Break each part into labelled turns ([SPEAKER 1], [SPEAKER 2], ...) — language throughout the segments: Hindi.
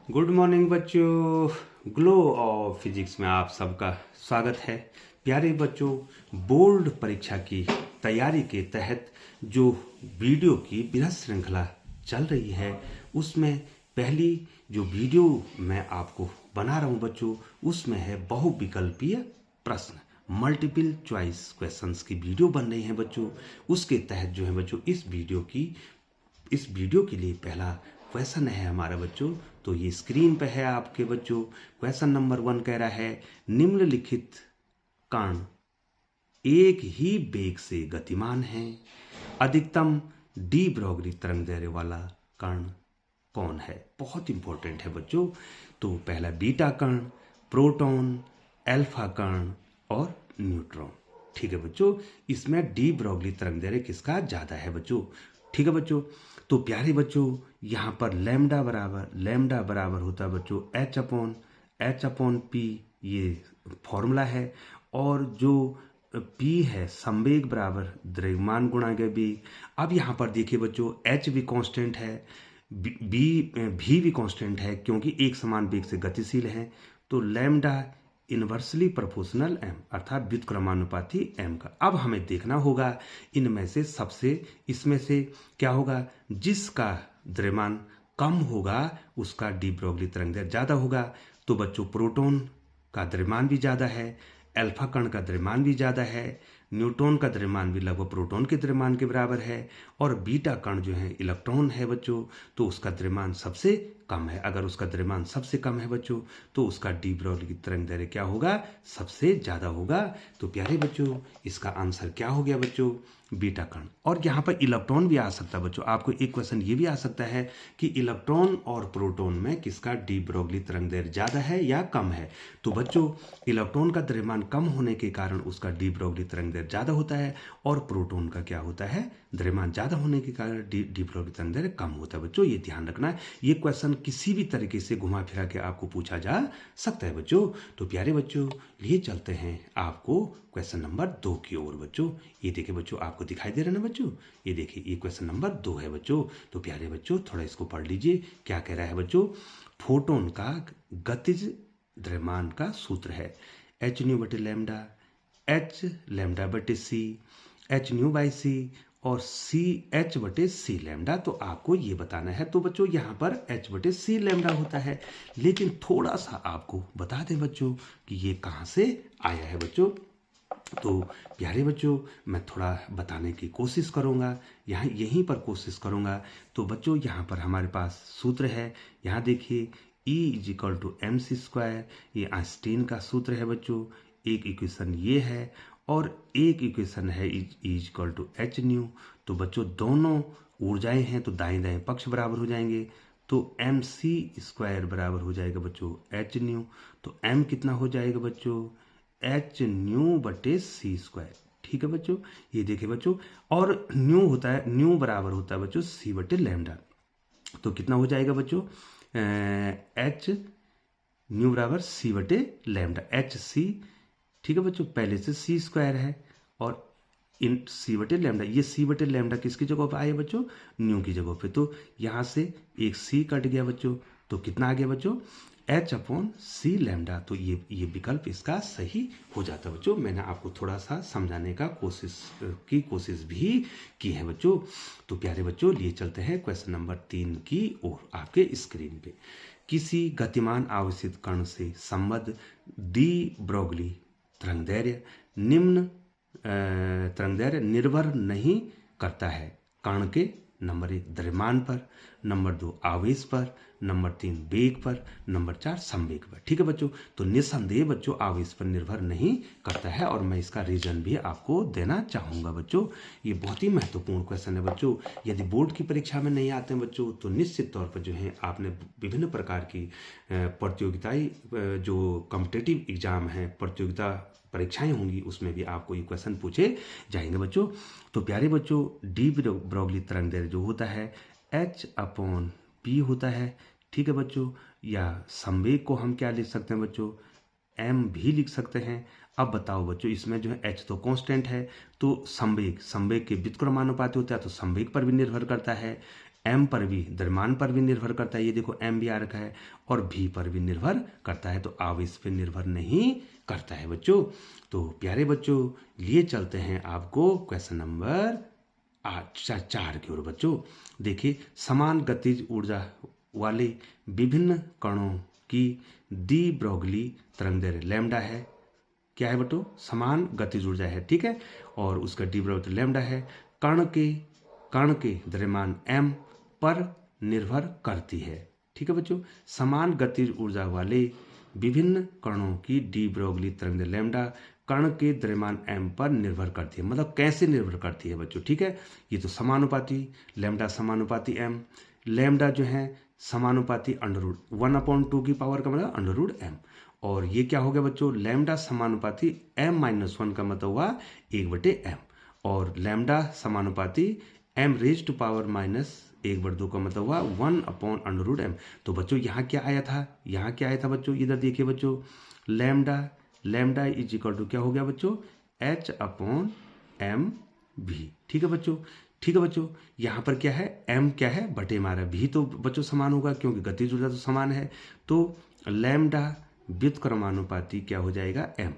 [SPEAKER 1] गुड मॉर्निंग बच्चों। ग्लो ऑफ फिजिक्स में आप सबका स्वागत है। प्यारे बच्चों, बोर्ड परीक्षा की तैयारी के तहत जो वीडियो की बृहद श्रृंखला चल रही है उसमें पहली जो वीडियो मैं आपको बना रहा हूं बच्चों, उसमें है बहुविकल्पीय प्रश्न, मल्टीपल चॉइस क्वेश्चंस की वीडियो बन रही है बच्चों। उसके तहत जो है बच्चों इस वीडियो के लिए पहला क्वेश्चन है हमारा बच्चों, तो ये स्क्रीन पे है आपके बच्चों। क्वेश्चन नंबर 1 कह रहा है, निम्नलिखित कण एक ही वेग से गतिमान है, अधिकतम डी ब्रोगली तरंग दैर्ध्य वाला कण कौन है। बहुत इंपॉर्टेंट है बच्चों। तो पहला बीटा कण, प्रोटॉन, अल्फा कण और न्यूट्रॉन। ठीक है बच्चों, इसमें डी ब्रोगली तरंग दैर्ध्य किसका ज्यादा है बच्चों। ठीक है बच्चों, तो प्यारे बच्चों यहाँ पर लैम्डा बराबर होता है बच्चों एच अपॉन पी, ये फॉर्मूला है। और जो पी है संवेग बराबर द्रव्यमान गुणा वेग। अब यहाँ पर देखिए बच्चों, एच भी कांस्टेंट है, भी कांस्टेंट है, क्योंकि एक समान वेग से गतिशील है। तो लैम्डा इनवर्सली प्रोपोर्शनल एम, अर्थात व्युत्क्रमानुपाती एम का। अब हमें देखना होगा इनमें से इसमें से क्या होगा, जिसका द्रव्यमान कम होगा उसका डी ब्रोगली तरंग दैर्ध्य ज्यादा होगा। तो बच्चों प्रोटॉन का द्रव्यमान भी ज्यादा है, अल्फा कण का द्रव्यमान भी ज्यादा है, न्यूट्रॉन का द्रव्यमान भी लगभग प्रोटॉन के द्रव्यमान के बराबर है, और बीटा कण जो है इलेक्ट्रॉन है बच्चों, तो उसका द्रव्यमान सबसे कम है। अगर उसका द्रव्यमान सबसे कम है बच्चों, तो उसका डी ब्रोगली की तरंग दैर्ध्य क्या होगा, सबसे ज्यादा होगा। तो प्यारे बच्चों, इसका आंसर क्या हो गया बच्चों, बीटा कण। और यहाँ पर इलेक्ट्रॉन भी आ सकता है बच्चों। आपको एक क्वेश्चन ये भी आ सकता है कि इलेक्ट्रॉन और प्रोटॉन में किसका डी ब्रोगली तरंग दैर्ध्य ज्यादा है या कम है। तो बच्चों इलेक्ट्रॉन का द्रव्यमान कम होने के कारण उसका डी ब्रोगली तरंग दैर्ध्य ज्यादा होता है, और प्रोटॉन का क्या होता है, द्रव्यमान ज्यादा होने के कारण डी ब्रोगली तरंग दैर्ध्य कम होता है बच्चों। ये ध्यान रखना है। ये क्वेश्चन किसी भी तरीके से घुमा फिरा के आपको पूछा जा सकता है बच्चों। तो प्यारे बच्चों, लिए चलते हैं आपको क्वेश्चन नंबर 2 की ओर बच्चों। ये देखिए बच्चों, आपको दिखाई दे रहा है ना बच्चों, ये देखिए ये क्वेश्चन नंबर 2 है बच्चों। तो प्यारे बच्चों थोड़ा इसको पढ़ लीजिए। क्या कह रहा है बच्चों, फोटोन का गतिज द्रव्यमान का सूत्र है एच न्यू बटे लैम्डा, एच लैम्डा बटे सी, एच न्यू बाई सी, और सी एच बटे सी लैम्डा। तो आपको ये बताना है। तो बच्चों यहाँ पर एच बटे सी लैम्डा होता है, लेकिन थोड़ा सा आपको बता दें बच्चों कि ये कहाँ से आया है बच्चों। तो प्यारे बच्चों, मैं थोड़ा बताने की कोशिश करूँगा, यहाँ यहीं पर कोशिश करूँगा। तो बच्चों यहाँ पर हमारे पास सूत्र है, यहाँ देखिए E equal to M C square, ये आइंस्टीन का सूत्र है बच्चों। एक इक्वेशन ये है, और एक इक्वेशन है इजिकल टू एच न्यू। तो बच्चों दोनों ऊर्जाएं हैं तो दाएं दाएं पक्ष बराबर हो जाएंगे। तो एम सी स्क्वायर बराबर हो जाएगा बच्चों एच न्यू। तो एम कितना हो जाएगा बच्चों, एच न्यू बटे सी स्क्वायर। ठीक है बच्चों, ये देखिए बच्चों, और न्यू होता है, न्यू बराबर होता है बच्चों सी बटे लैम्डा। तो कितना हो जाएगा बच्चों, एच न्यू बराबर सी बटे लैम्डा, एच सी। ठीक है बच्चों, पहले से सी स्क्वायर है, और इन सी बटे लैम्डा, ये सी बटे लैम्डा किसकी जगह पे आया बच्चों, न्यू की जगह पे। तो यहाँ से एक सी कट गया बच्चों, तो कितना आ गया बच्चों, एच अपॉन सी लैम्डा। तो ये विकल्प इसका सही हो जाता है बच्चों। मैंने आपको थोड़ा सा समझाने का कोशिश भी की है बच्चों। तो प्यारे बच्चों, लिए चलते हैं क्वेश्चन नंबर 3 की ओर आपके स्क्रीन पे। किसी गतिमान आवेशित कण से संबद्ध डी ब्रोगली तरंग दैर्ध्य निम्न तरंग दैर्ध्य निर्भर नहीं करता है कण के नंबर 1 द्रव्यमान पर, नंबर 2 आवेश पर, नंबर 3 वेग पर, नंबर 4 संवेग पर। ठीक है बच्चों, तो निस्संदेह बच्चों आवेश पर निर्भर नहीं करता है, और मैं इसका रीजन भी आपको देना चाहूंगा बच्चों। ये बहुत ही महत्वपूर्ण क्वेश्चन है बच्चों। यदि बोर्ड की परीक्षा में नहीं आते हैं बच्चों, तो निश्चित तौर पर जो है आपने विभिन्न प्रकार की प्रतियोगिताएं, जो कॉम्पिटिटिव एग्जाम है, प्रतियोगिता परीक्षाएं होंगी, उसमें भी आपको ये क्वेश्चन पूछे जाएंगे बच्चों। तो प्यारे बच्चों, डी ब्रोगली तरंग दैर्ध्य जो होता है एच अपॉन पी होता है। ठीक है बच्चों, या संवेग को हम क्या लिख सकते हैं बच्चों, एम भी लिख सकते हैं। अब बताओ बच्चों, इसमें जो है एच तो कांस्टेंट है, तो संवेग के व्युत्क्रमानुपाती होता है, तो संवेग पर भी निर्भर करता है। एम पर भी, द्रव्यमान पर भी निर्भर करता है, ये देखो एम भी आ रखा है, और भी पर भी निर्भर करता है, तो आवेश पे निर्भर नहीं करता है बच्चों। तो प्यारे बच्चों, लिए चलते हैं आपको क्वेश्चन नंबर 4 की ओर बच्चों। देखिए, समान गतिज ऊर्जा वाले विभिन्न कणों की डी ब्रोगली तरंगदैर्घ्य लैम्डा है। क्या है बच्चों? समान गतिज ऊर्जा है, ठीक है, और उसका डी बराबर लैम्डा है। कण के द्रव्यमान m पर निर्भर करती है, ठीक है बच्चों। समान गतिज ऊर्जा वाले विभिन्न कणों की डी ब्रोगली तरंगदैर्घ्य लैम्डा कण के द्रव्यमान m पर निर्भर करती है। मतलब कैसे निर्भर करती है बच्चों, ठीक है। ये तो समानुपाती, लैम्डा समानुपाती m, लैम्डा जो है समानुपाती √1/2 की पावर का मतलब √m, और ये क्या हो गया बच्चों? लैम्डा समानुपाती m-1 का मतलब हुआ 1/m, और लैम्डा समानुपाती m⁻⁻⁻1/2 का मतलब हुआ 1/√m। तो बच्चों यहाँ क्या आया था? यहाँ क्या आया था बच्चों? इधर देखिए बच्चों, लैम्डा इज इक्वल टू क्या हो गया बच्चों? h/m v, ठीक है बच्चों। ठीक है बच्चों, यहाँ पर क्या है? m क्या है? बटे मारा v, तो बच्चों समान होगा क्योंकि गतिज ऊर्जा तो समान है। तो लैम्डा व्युत्क्रमानुपाती क्या हो जाएगा? m,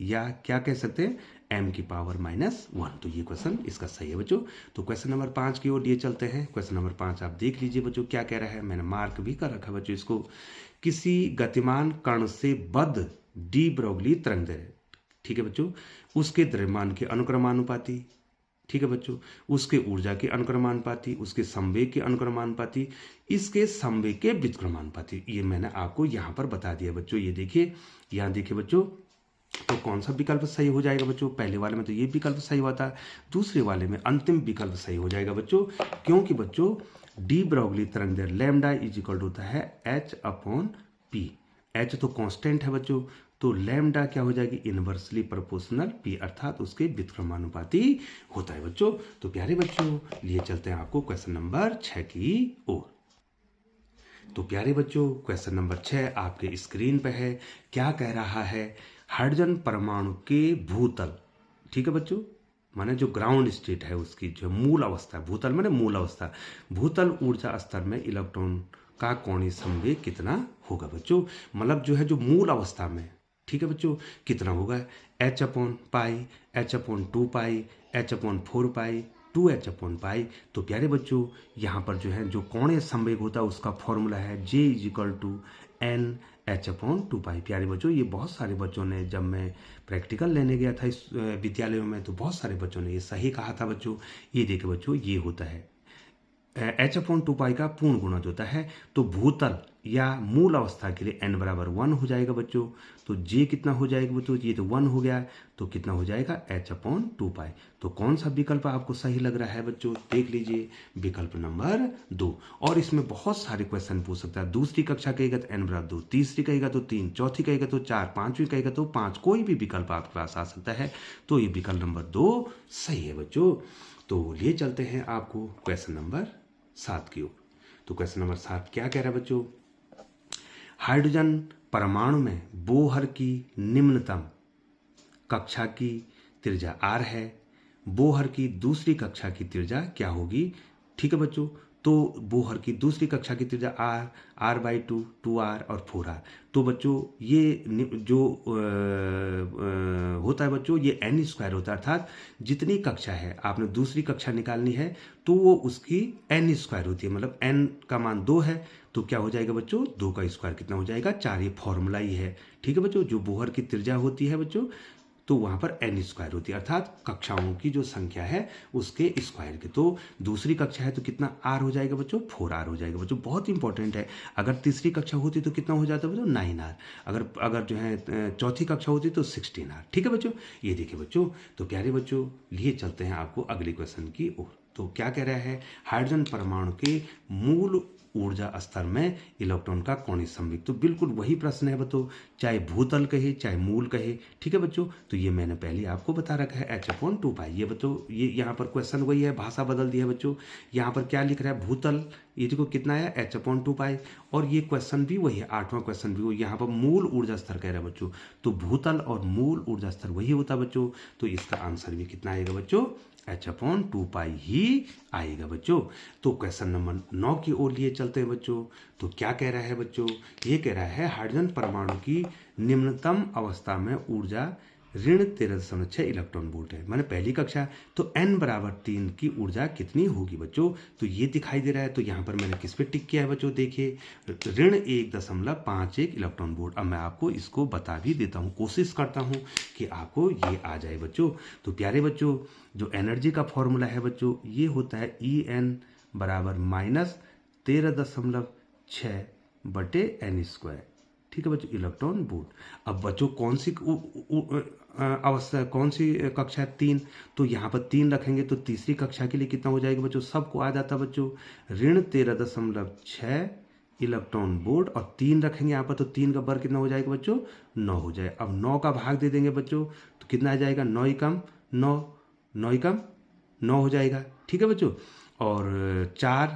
[SPEAKER 1] या क्या कह सकते हैं? m की पावर -1। तो ये क्वेश्चन इसका सही है बच्चों। तो क्वेश्चन नंबर 5 की ओर लिए चलते हैं। क्वेश्चन नंबर 5 आप देख लीजिए बच्चों, क्या कह रहा है, मैंने मार्क भी कर रखा है बच्चों इसको। किसी गतिमान कण से बद्ध डी ब्रोगली तरंगदैर्घ्य, ठीक है बच्चों, उसके द्रव्यमान के अनुक्रमानुपाती, ठीक है बच्चों, उसके ऊर्जा के अनुक्रमानुपाती, उसके संवेग के अनुक्रमानुपाती, इसके संवेग के व्युत्क्रमानुपाती। ये मैंने आपको यहाँ पर बता दिया बच्चों। ये देखिए, यहाँ देखिए बच्चों, तो कौन सा विकल्प सही हो जाएगा बच्चों? पहले वाले में तो ये विकल्प सही हुआ था, दूसरे वाले में अंतिम विकल्प सही हो जाएगा बच्चों, क्योंकि बच्चों डी ब्रोगली तरंगदैर्घ्य लैम्डा इज इक्वल टू होता है h/p। h तो कांस्टेंट है बच्चों, तो लैम्डा क्या हो जाएगी? इनवर्सली प्रोपोर्शनल p, अर्थात उसके व्युत्क्रमानुपाती होता है बच्चों। तो प्यारे बच्चों, लिए चलते हैं आपको क्वेश्चन नंबर 6 की ओर। तो प्यारे बच्चों, क्वेश्चन नंबर 6 आपके स्क्रीन पे है। क्या कह रहा है? हाइड्रोजन परमाणु के भूतल, ठीक है बच्चों, माने जो ग्राउंड स्टेट है उसकी जो मूल अवस्था, भूतल माने मूल अवस्था, भूतल ऊर्जा स्तर में इलेक्ट्रॉन का कोणीय संवेग कितना होगा बच्चों? मतलब जो है जो मूल अवस्था में, ठीक है बच्चों, कितना होगा? h/π, h/2π, h/4π, 2h/π। तो प्यारे बच्चों, यहाँ पर जो है जो कोणीय संवेग होता है उसका फॉर्मूला है J = n/h/2π। प्यारे बच्चों, ये बहुत सारे बच्चों ने, जब मैं प्रैक्टिकल लेने गया था इस विद्यालयों में, तो बहुत सारे बच्चों ने ये सही कहा था बच्चों। ये देखिए बच्चों, ये होता है h/2π का पूर्ण गुणज होता है। तो भूतल या मूल अवस्था के लिए n = 1 हो जाएगा बच्चों। तो j कितना हो जाएगा बच्चों? ये तो 1 हो गया, तो कितना हो जाएगा? h/2π। तो कौन सा विकल्प आपको सही लग रहा है बच्चों? देख लीजिए, विकल्प नंबर 2। और इसमें बहुत सारे क्वेश्चन पूछ सकता है। दूसरी कक्षा कहेगा तो n = 2, तीसरी कहेगा तो 3, चौथी कहेगा तो 4, पांचवी कहेगा तो 5, कोई भी विकल्प आपके पास आ सकता है। तो ये विकल्प नंबर 2 सही है बच्चों। तो लिए चलते हैं आपको क्वेश्चन नंबर 7 की ओर। तो क्वेश्चन नंबर 7 क्या कह रहा है बच्चों? हाइड्रोजन परमाणु में बोहर की निम्नतम कक्षा की त्रिज्या r है। बोहर की दूसरी कक्षा की त्रिज्या क्या होगी? ठीक है बच्चों, तो बोहर की दूसरी कक्षा की त्रिज्या r/2, 2r और 4r। तो बच्चों ये जो होता है बच्चों, ये n² होता है, अर्थात जितनी कक्षा है आपने दूसरी कक्षा निकालनी है तो वो उसकी n² होती है। मतलब n का मान 2 है, तो क्या हो जाएगा बच्चों? 2 का स्क्वायर कितना हो जाएगा? 4। ये फॉर्मूला ही है, ठीक है बच्चों। जो बोहर की त्रिज्या होती है बच्चों, तो वहां पर n² होती है, अर्थात कक्षाओं की जो संख्या है उसके स्क्वायर की। तो दूसरी कक्षा है तो कितना r हो जाएगा बच्चों? 4r हो जाएगा बच्चों। बहुत इंपॉर्टेंट है। अगर तीसरी कक्षा होती तो कितना हो जाता बच्चों? 9r। अगर जो है चौथी कक्षा होती तो 16r। ठीक है बच्चों। ये देखिए बच्चों, तो प्यारे बच्चों, लिए चलते हैं आपको अगले क्वेश्चन की ओर। तो क्या कह रहा है? हाइड्रोजन परमाणु के मूल ऊर्जा स्तर में इलेक्ट्रॉन का कोणीय संवेग। तो बिल्कुल वही प्रश्न है बच्चों, चाहे भूतल कहे चाहे मूल कहे, ठीक है बच्चों। तो ये मैंने पहले आपको बता रखा है h/2π। ये बच्चों, ये यहाँ पर क्वेश्चन वही है, भाषा बदल दी है बच्चों। यहाँ पर क्या लिख रहा है? भूतल ये देखो कितना आया h/2 और ये क्वेश्चन भी वही है, 8वां क्वेश्चन भी वही, यहाँ पर मूल ऊर्जा स्तर कह रहा है बच्चों, तो भूतल और मूल ऊर्जा स्तर वही होता है बच्चों, तो इसका आंसर भी कितना आएगा बच्चों, h/2 ही आएगा बच्चों। तो क्वेश्चन नंबर 9 की ओर लिए चलते हैं बच्चों। तो क्या कह रहा है बच्चों, ये कह रहा है हाइड्रोजन परमाणु की निम्नतम अवस्था में ऊर्जा ऋण 13.6 इलेक्ट्रॉन वोल्ट है, मैंने पहली कक्षा, तो n बराबर 3 की ऊर्जा कितनी होगी बच्चों, तो ये दिखाई दे रहा है। तो यहाँ पर मैंने किस पे टिक किया है बच्चों, देखिए ऋण 1.51 इलेक्ट्रॉन वोल्ट। अब मैं आपको इसको बता भी देता हूँ, कोशिश करता हूँ कि आपको ये आ जाए बच्चों। तो प्यारे बच्चों, जो एनर्जी का फॉर्मूला है बच्चों, ये होता है En बराबर -13.6/n², ठीक है बच्चों, इलेक्ट्रॉन वोल्ट। अब बच्चों कौन सी अवस्था, कौन सी कक्षा है, 3, तो यहाँ पर 3 रखेंगे तो तीसरी कक्षा के लिए कितना हो जाएगा बच्चों, सबको आ जाता बच्चों, ऋण 13.6 इलेक्ट्रॉन वोल्ट, और 3 रखेंगे यहाँ पर तो 3 का वर्ग कितना हो जाएगा बच्चों, 9 हो जाए। अब 9 का भाग दे देंगे बच्चों, तो कितना आ जाएगा, 9 एकम 9, 9 एकम 9 हो जाएगा, ठीक है बच्चों। और 4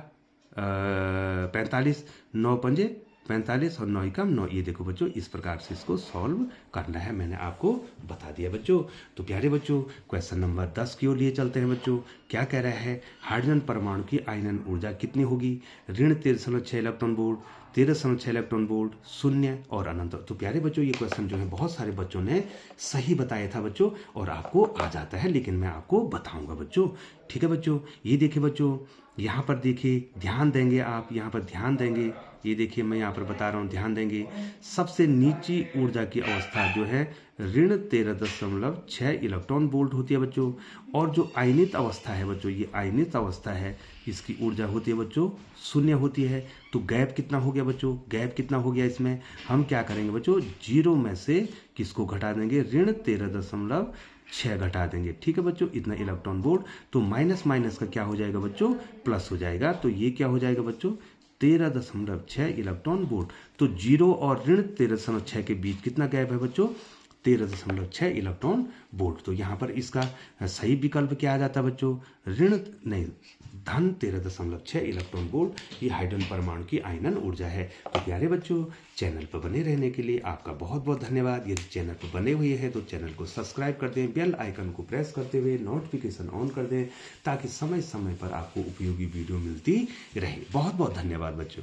[SPEAKER 1] 45, 9 पंजे 45 और 9 एकम 9, ये देखो बच्चों, इस प्रकार से इसको सॉल्व करना है, मैंने आपको बता दिया बच्चों। तो प्यारे बच्चों, क्वेश्चन नंबर 10 की ओर लिए चलते हैं बच्चों। क्या कह रहा है, हाइड्रोजन परमाणु की आयनन ऊर्जा कितनी होगी, ऋण 13.6 इलेक्ट्रॉन वोल्ट, 13.6 इलेक्ट्रॉन वोल्ट, 0 और अनंत। तो प्यारे बच्चों, ये क्वेश्चन जो है बहुत सारे बच्चों ने सही बताया था बच्चों, और आपको आ जाता है, लेकिन मैं आपको बताऊंगा बच्चों, ठीक है बच्चों। ये देखिए बच्चों, यहाँ पर देखिए, ध्यान देंगे आप, यहाँ पर ध्यान देंगे, ये देखिए मैं यहाँ पर बता रहा हूँ, ध्यान देंगे, सबसे नीची ऊर्जा की अवस्था जो है ऋण 13.6 इलेक्ट्रॉन वोल्ट होती है बच्चों, और जो आयनित अवस्था है बच्चों, ये आयनित अवस्था है, इसकी ऊर्जा होती है बच्चों 0 होती है। तो गैप कितना हो गया बच्चों, गैप कितना हो गया, इसमें हम क्या करेंगे बच्चों, 0 में से किसको घटा देंगे, ऋण 13.6 घटा देंगे, ठीक है बच्चों, इतना इलेक्ट्रॉन वोल्ट। तो माइनस माइनस का क्या हो जाएगा बच्चों, प्लस हो जाएगा, तो ये क्या हो जाएगा बच्चों, 13.6 इलेक्ट्रॉन वोल्ट। तो 0 और ऋण 13.6 के बीच कितना गैप है बच्चों, 13.6 इलेक्ट्रॉन वोल्ट। तो यहाँ पर इसका सही विकल्प क्या आ जाता है बच्चों, ऋण नहीं धन 13.6 इलेक्ट्रॉन वोल्ट, ये हाइड्रोजन परमाणु की आयनन ऊर्जा है। तो प्यारे बच्चों, चैनल पर बने रहने के लिए आपका बहुत बहुत धन्यवाद। यदि चैनल पर बने हुए हैं तो चैनल को सब्सक्राइब कर दें, बेल आइकन को प्रेस करते हुए नोटिफिकेशन ऑन कर दें, ताकि समय समय पर आपको उपयोगी वीडियो मिलती रहे। बहुत बहुत धन्यवाद बच्चों।